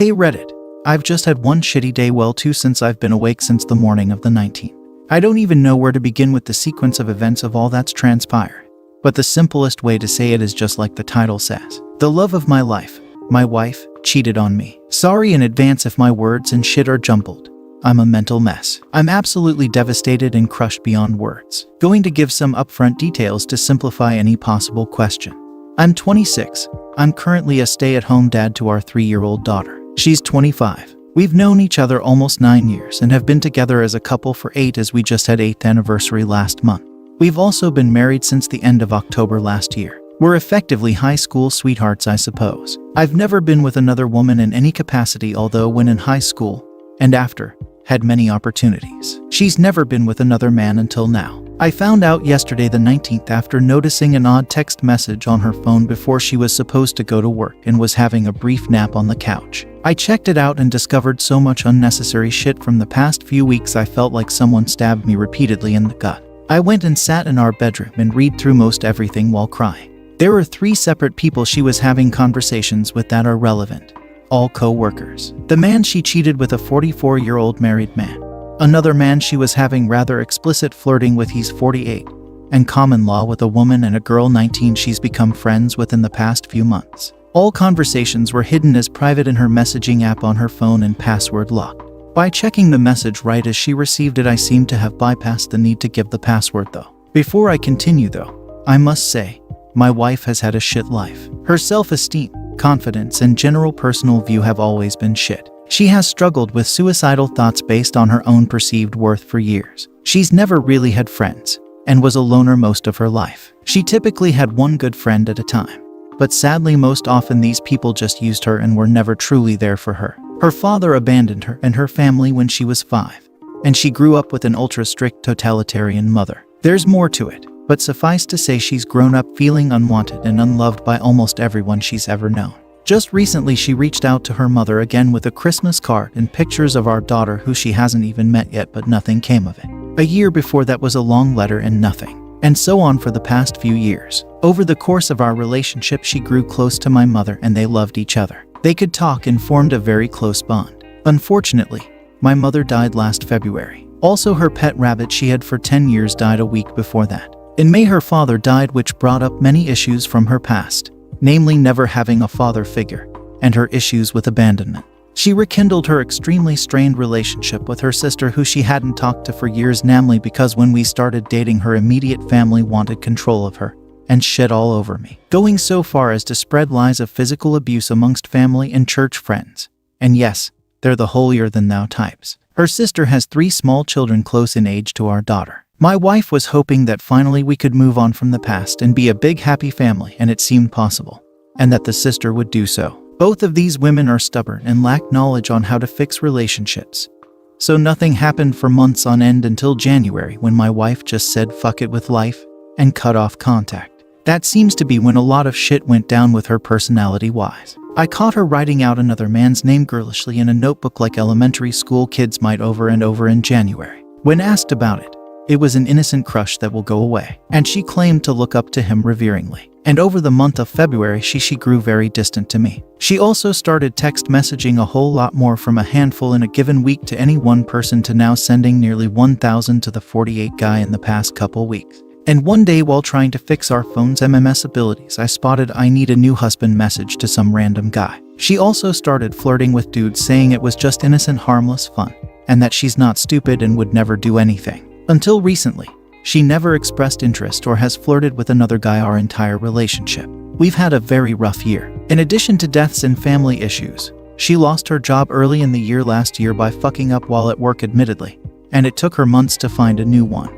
Hey Reddit, I've just had one shitty day, well two since I've been awake since the morning of the 19th. I don't even know where to begin with the sequence of events of all that's transpired. But the simplest way to say it is just like the title says. The love of my life, my wife, cheated on me. Sorry in advance if my words and shit are jumbled. I'm a mental mess. I'm absolutely devastated and crushed beyond words. Going to give some upfront details to simplify any possible question. I'm 26. I'm currently a stay-at-home dad to our 3-year-old daughter. She's 25. We've known each other almost 9 years and have been together as a couple for 8 as we just had 8th anniversary last month. We've also been married since the end of October last year. We're effectively high school sweethearts, I suppose. I've never been with another woman in any capacity, although when in high school, and after, had many opportunities. She's never been with another man until now. I found out yesterday the 19th after noticing an odd text message on her phone before she was supposed to go to work and was having a brief nap on the couch. I checked it out and discovered so much unnecessary shit from the past few weeks I felt like someone stabbed me repeatedly in the gut. I went and sat in our bedroom and read through most everything while crying. There were 3 separate people she was having conversations with that are relevant. All co-workers. The man she cheated with, a 44-year-old married man. Another man she was having rather explicit flirting with, he's 48. And common law with a woman and a girl 19 she's become friends with in the past few months. All conversations were hidden as private in her messaging app on her phone and password locked. By checking the message right as she received it, I seem to have bypassed the need to give the password though. Before I continue though, I must say, my wife has had a shit life. Her self-esteem, confidence, and general personal view have always been shit. She has struggled with suicidal thoughts based on her own perceived worth for years. She's never really had friends, and was a loner most of her life. She typically had one good friend at a time. But sadly most often these people just used her and were never truly there for her. Her father abandoned her and her family when she was 5. And she grew up with an ultra-strict totalitarian mother. There's more to it, but suffice to say she's grown up feeling unwanted and unloved by almost everyone she's ever known. Just recently she reached out to her mother again with a Christmas card and pictures of our daughter who she hasn't even met yet, but nothing came of it. A year before that was a long letter and nothing. And so on for the past few years. Over the course of our relationship she grew close to my mother and they loved each other. They could talk and formed a very close bond. Unfortunately, my mother died last February. Also her pet rabbit she had for 10 years died a week before that. In May her father died, which brought up many issues from her past. Namely never having a father figure, and her issues with abandonment. She rekindled her extremely strained relationship with her sister who she hadn't talked to for years, namely because when we started dating her immediate family wanted control of her, and shit all over me. Going so far as to spread lies of physical abuse amongst family and church friends. And yes, they're the holier-than-thou types. Her sister has 3 small children close in age to our daughter. My wife was hoping that finally we could move on from the past and be a big happy family, and it seemed possible. And that the sister would do so. Both of these women are stubborn and lack knowledge on how to fix relationships. So nothing happened for months on end until January when my wife just said fuck it with life and cut off contact. That seems to be when a lot of shit went down with her personality-wise. I caught her writing out another man's name girlishly in a notebook like elementary school kids might over and over in January. When asked about it, it was an innocent crush that will go away, and she claimed to look up to him reveringly. And over the month of February she grew very distant to me. She also started text messaging a whole lot more, from a handful in a given week to any one person to now sending nearly 1,000 to the 48 guy in the past couple weeks. And one day while trying to fix our phone's MMS abilities I spotted "I need a new husband" message to some random guy. She also started flirting with dudes, saying it was just innocent harmless fun, and that she's not stupid and would never do anything. Until recently, she never expressed interest or has flirted with another guy our entire relationship. We've had a very rough year. In addition to deaths and family issues, she lost her job early in the year last year by fucking up while at work admittedly, and it took her months to find a new one,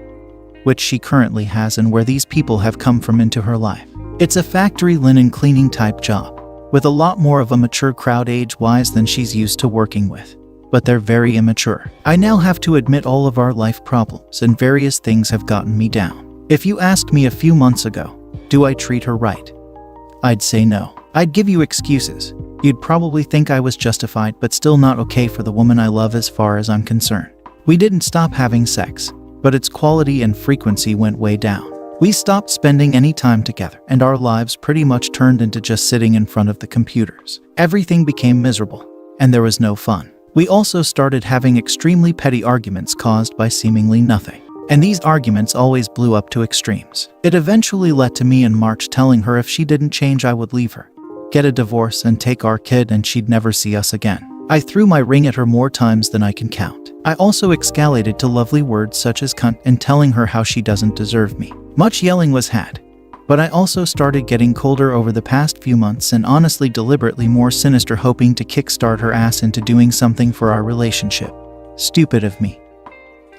which she currently has, and where these people have come from into her life. It's a factory linen cleaning type job, with a lot more of a mature crowd age-wise than she's used to working with. But they're very immature. I now have to admit all of our life problems and various things have gotten me down. If you asked me a few months ago, do I treat her right? I'd say no. I'd give you excuses. You'd probably think I was justified, but still not okay for the woman I love as far as I'm concerned. We didn't stop having sex, but its quality and frequency went way down. We stopped spending any time together, and our lives pretty much turned into just sitting in front of the computers. Everything became miserable. and there was no fun. We also started having extremely petty arguments caused by seemingly nothing. And these arguments always blew up to extremes. It eventually led to me in March telling her if she didn't change I would leave her, get a divorce and take our kid, and she'd never see us again. I threw my ring at her more times than I can count. I also escalated to lovely words such as cunt and telling her how she doesn't deserve me. Much yelling was had. But I also started getting colder over the past few months and honestly deliberately more sinister, hoping to kickstart her ass into doing something for our relationship. Stupid of me.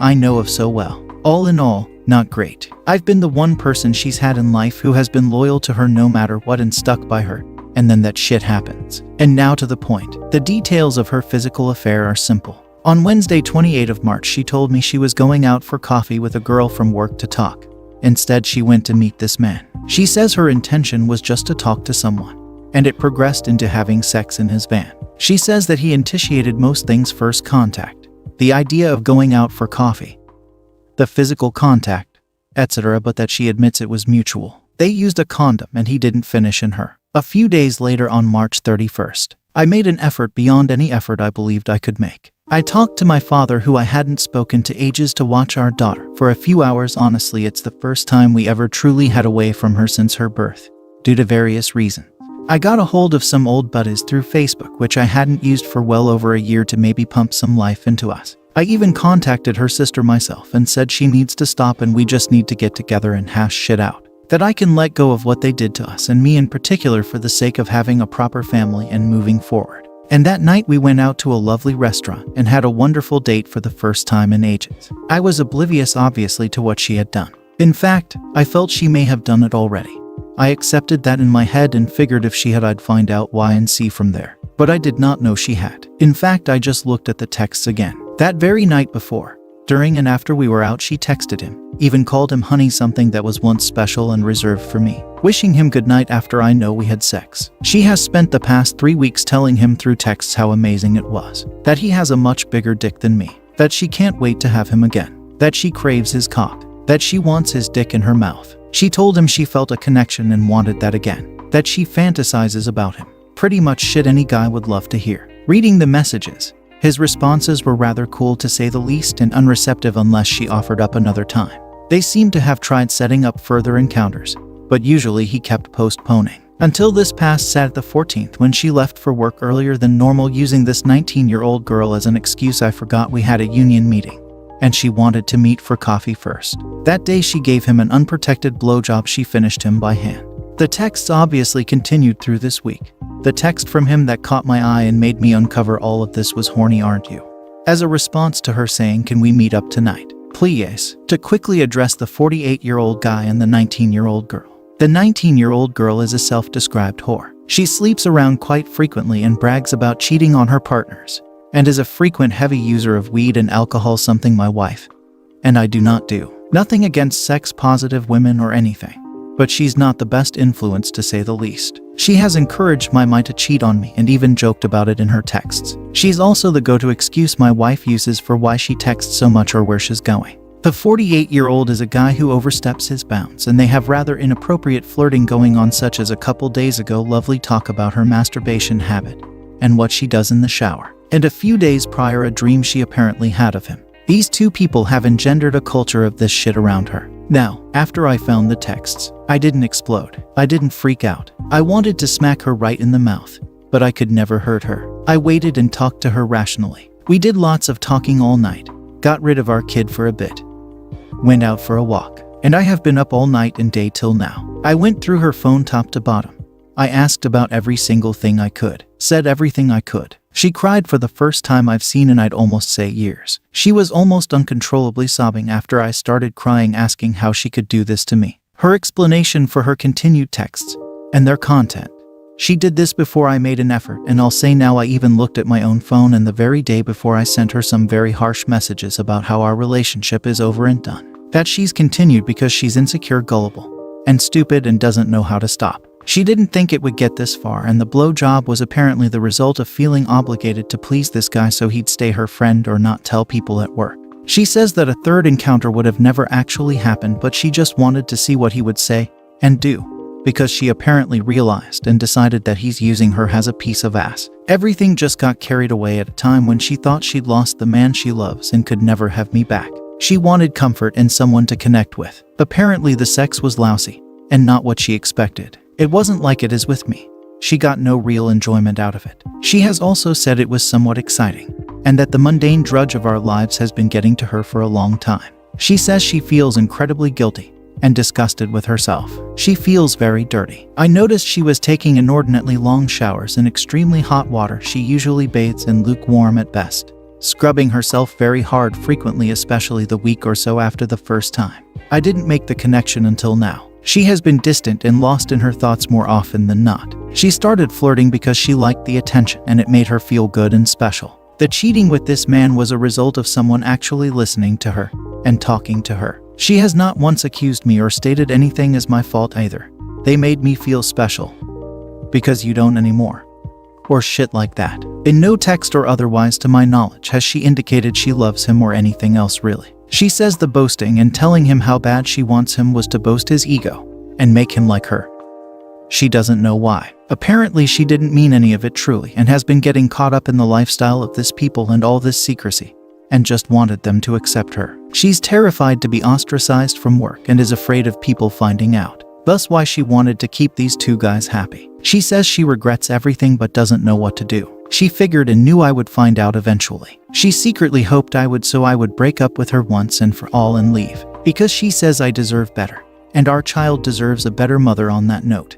I know of so well. All in all, not great. I've been the one person she's had in life who has been loyal to her no matter what and stuck by her, and then that shit happens. And now to the point. The details of her physical affair are simple. On Wednesday, 28th of March, she told me she was going out for coffee with a girl from work to talk. Instead, she went to meet this man. She says her intention was just to talk to someone, and it progressed into having sex in his van. She says that he initiated most things: first contact, the idea of going out for coffee, the physical contact, etc., but that she admits it was mutual. They used a condom and he didn't finish in her. A few days later, on March 31st, I made an effort beyond any effort I believed I could make. I talked to my father, who I hadn't spoken to ages, to watch our daughter for a few hours. Honestly, it's the first time we ever truly had away from her since her birth, due to various reasons. I got a hold of some old buddies through Facebook, which I hadn't used for well over a year, to maybe pump some life into us. I even contacted her sister myself and said she needs to stop and we just need to get together and hash shit out. That I can let go of what they did to us and me in particular for the sake of having a proper family and moving forward. And that night we went out to a lovely restaurant and had a wonderful date for the first time in ages. I was oblivious, obviously, to what she had done. In fact, I felt she may have done it already. I accepted that in my head and figured if she had, I'd find out why and see from there. But I did not know she had. In fact, I just looked at the texts again. That very night before, during and after we were out, she texted him, even called him honey, something that was once special and reserved for me, wishing him good night after I know we had sex. She has spent the past 3 weeks telling him through texts how amazing it was, that he has a much bigger dick than me, that she can't wait to have him again, that she craves his cock, that she wants his dick in her mouth. She told him she felt a connection and wanted that again, that she fantasizes about him. Pretty much shit any guy would love to hear. Reading the messages, his responses were rather cool to say the least, and unreceptive unless she offered up another time. They seemed to have tried setting up further encounters, but usually he kept postponing. Until this past Saturday the 14th, when she left for work earlier than normal, using this 19-year-old girl as an excuse. I forgot we had a union meeting, and she wanted to meet for coffee first. That day she gave him an unprotected blowjob. She finished him by hand. The texts obviously continued through this week. The text from him that caught my eye and made me uncover all of this was "Horny, aren't you?" as a response to her saying, "Can we meet up tonight, please?" to quickly address the 48-year-old guy and the 19-year-old girl. The 19-year-old girl is a self-described whore. She sleeps around quite frequently and brags about cheating on her partners, and is a frequent heavy user of weed and alcohol, something my wife and I do not do. Nothing against sex-positive women or anything, but she's not the best influence, to say the least. She has encouraged my to cheat on me and even joked about it in her texts. She's also the go-to excuse my wife uses for why she texts so much or where she's going. The 48-year-old is a guy who oversteps his bounds, and they have rather inappropriate flirting going on, such as a couple days ago, lovely talk about her masturbation habit and what she does in the shower, and a few days prior, a dream she apparently had of him. These two people have engendered a culture of this shit around her. Now, after I found the texts, I didn't explode. I didn't freak out. I wanted to smack her right in the mouth, but I could never hurt her. I waited and talked to her rationally. We did lots of talking all night, got rid of our kid for a bit, went out for a walk, and I have been up all night and day till now. I went through her phone top to bottom. I asked about every single thing I could, said everything I could. She cried for the first time I've seen in, I'd almost say, years. She was almost uncontrollably sobbing after I started crying, asking how she could do this to me. Her explanation for her continued texts and their content: she did this before I made an effort, and I'll say now I even looked at my own phone, and the very day before I sent her some very harsh messages about how our relationship is over and done. That she's continued because she's insecure, gullible, and stupid, and doesn't know how to stop. She didn't think it would get this far, and the blowjob was apparently the result of feeling obligated to please this guy so he'd stay her friend or not tell people at work. She says that a third encounter would have never actually happened, but she just wanted to see what he would say and do. because she apparently realized and decided that he's using her as a piece of ass. Everything just got carried away at a time when she thought she'd lost the man she loves and could never have me back. She wanted comfort and someone to connect with. Apparently the sex was lousy and not what she expected. It wasn't like it is with me. She got no real enjoyment out of it. She has also said it was somewhat exciting, and that the mundane drudge of our lives has been getting to her for a long time. She says she feels incredibly guilty and disgusted with herself. She feels very dirty. I noticed she was taking inordinately long showers in extremely hot water she usually bathes in lukewarm at best, scrubbing herself very hard frequently, especially the week or so after the first time. I didn't make the connection until now. She has been distant and lost in her thoughts more often than not. She started flirting because she liked the attention and it made her feel good and special. The cheating with this man was a result of someone actually listening to her and talking to her. She has not once accused me or stated anything as my fault either. They made me feel special. Because you don't anymore. Or shit like that. In no text or otherwise to my knowledge has she indicated she loves him or anything else really. She says the boasting and telling him how bad she wants him was to boast his ego and make him like her. She doesn't know why. Apparently she didn't mean any of it truly and has been getting caught up in the lifestyle of this people and all this secrecy and just wanted them to accept her. She's terrified to be ostracized from work and is afraid of people finding out. Thus why she wanted to keep these two guys happy. She says she regrets everything but doesn't know what to do. She figured and knew I would find out eventually. She secretly hoped I would, so I would break up with her once and for all and leave. Because she says I deserve better. And our child deserves a better mother on that note.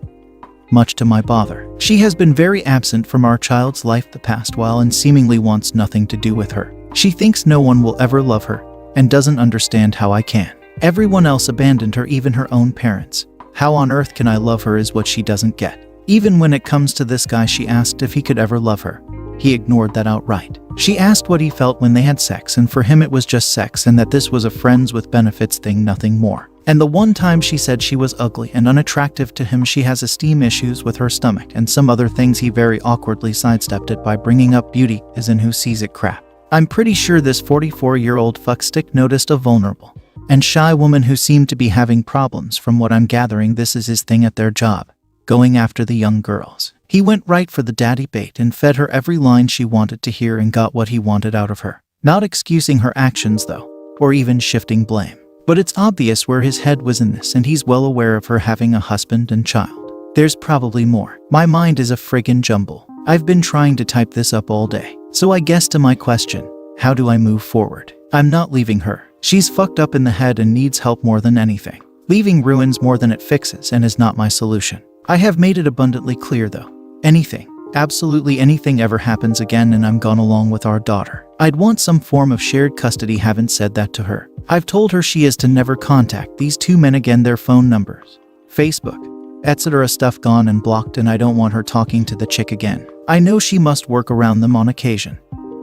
Much to my bother. She has been very absent from our child's life the past while and seemingly wants nothing to do with her. She thinks no one will ever love her and doesn't understand how I can. Everyone else abandoned her, even her own parents. How on earth can I love her is what she doesn't get. Even when it comes to this guy, she asked if he could ever love her. He ignored that outright. She asked what he felt when they had sex, and for him it was just sex and that this was a friends with benefits thing, nothing more. And the one time she said she was ugly and unattractive to him, she has esteem issues with her stomach and some other things, he very awkwardly sidestepped it by bringing up beauty is in who sees it crap. I'm pretty sure this 44-year-old fuckstick noticed a vulnerable and shy woman who seemed to be having problems. From what I'm gathering, this is his thing at their job, going after the young girls. He went right for the daddy bait and fed her every line she wanted to hear and got what he wanted out of her. Not excusing her actions though, or even shifting blame. But it's obvious where his head was in this, and he's well aware of her having a husband and child. There's probably more. My mind is a friggin' jumble. I've been trying to type this up all day. So I guess to my question, how do I move forward? I'm not leaving her. She's fucked up in the head and needs help more than anything. Leaving ruins more than it fixes and is not my solution. I have made it abundantly clear though. Anything, absolutely anything ever happens again and I'm gone along with our daughter, I'd want some form of shared custody. Haven't said that to her. I've told her she is to never contact these two men again, their phone numbers, Facebook, etc. stuff gone and blocked, and I don't want her talking to the chick again. I know she must work around them on occasion,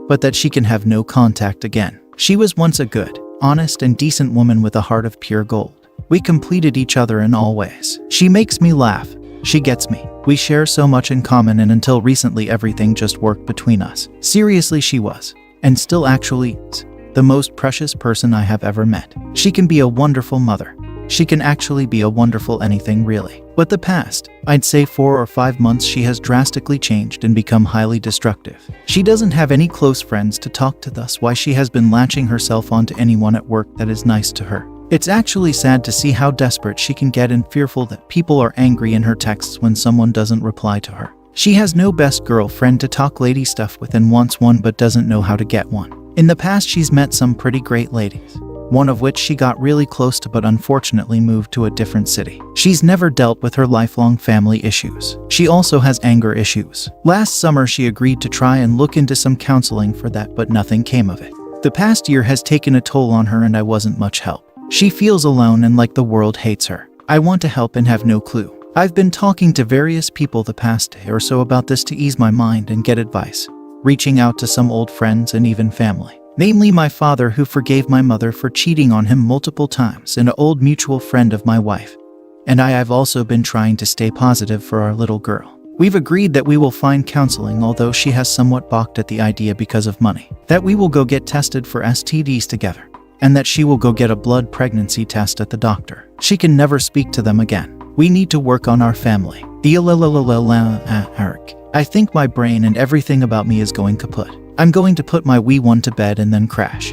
but that she can have no contact again. She was once a good, honest and decent woman with a heart of pure gold. We completed each other in all ways. She makes me laugh. She gets me. We share so much in common, and until recently everything just worked between us. Seriously, she was, and still actually is, the most precious person I have ever met. She can be a wonderful mother. She can actually be a wonderful anything really. But the past, I'd say 4 or 5 months, she has drastically changed and become highly destructive. She doesn't have any close friends to talk to, thus why she has been latching herself onto anyone at work that is nice to her. It's actually sad to see how desperate she can get and fearful that people are angry in her texts when someone doesn't reply to her. She has no best girlfriend to talk lady stuff with and wants one but doesn't know how to get one. In the past she's met some pretty great ladies, one of which she got really close to but unfortunately moved to a different city. She's never dealt with her lifelong family issues. She also has anger issues. Last summer she agreed to try and look into some counseling for that, but nothing came of it. The past year has taken a toll on her and I wasn't much help. She feels alone and like the world hates her. I want to help and have no clue. I've been talking to various people the past day or so about this to ease my mind and get advice, reaching out to some old friends and even family. Namely my father, who forgave my mother for cheating on him multiple times, and an old mutual friend of my wife. And I've also been trying to stay positive for our little girl. We've agreed that we will find counseling, although she has somewhat balked at the idea because of money. That we will go get tested for STDs together, and that she will go get a blood pregnancy test at the doctor. She can never speak to them again. We need to work on our family. I think my brain and everything about me is going kaput. I'm going to put my wee one to bed and then crash.